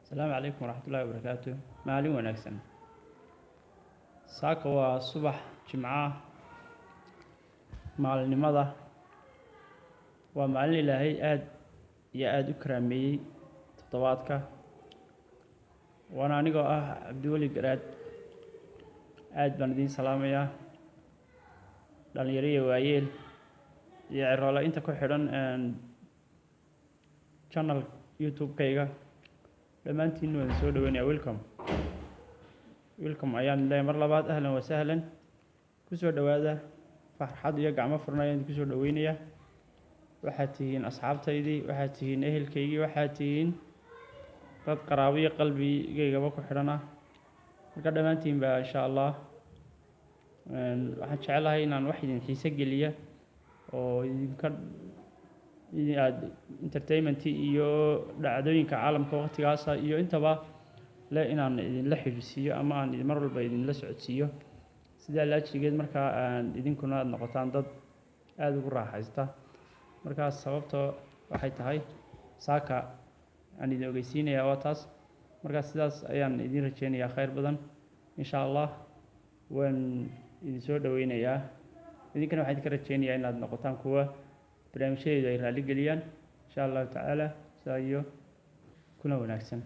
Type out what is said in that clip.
السلام عليكم ورحمة الله وبركاته. maalin wanaagsan. Saaka waa subax Jimcaha. Maalinimada waa maalin Ilaahay aad iyo aad u karaameeyay toddobaadka. Waana anigoo Cabdiweli Garaad. Aad baan idin salaamayaa. Dhalinyaro iyo waayeel iyo ciroole inta ku xidhan channel YouTube-kayga. dhammaantiin waan soo dhaweynayaa. welcome ayaan leeyahay mar labaad. ahlan wa sahlan. ku soo dhawaada farxad iyo gacmo furan ayaan ku soo dhaweynayaa. waxaad tihiin asxaabtaydii, waxaad tihiin ehelkaygii, waxaad tihiin dad qaraabo iyo qalbigaygaba ku xidhan ah. marka dhammaantiin baa insha Allah waxaan jecelahay inaan wax idin xiise geliya oo idinka aad entertainment iyo dhacdooyinka caalamka waqtigaas iyo intaba le inaan idin la xiriirsiyo ama aan mar walba idin la socodsiiyo sida la jigeed marka aan idinkuna aad noqotaan dad aad ugu raaxaysta. markaas sababtoo waxay tahay saaka aan idin ogeysiinayaa waa taas. markaas sidaas ayaan idin rajeynayaa khayr badan insha Allah. waan idin soo dhaweynayaa. idinkana waxaan idinka rajeynayaa inaad noqotaan kuwa barnaamijyada ay raali geliyaan insha Allah tacaala. saa iyo kuna wanaagsan.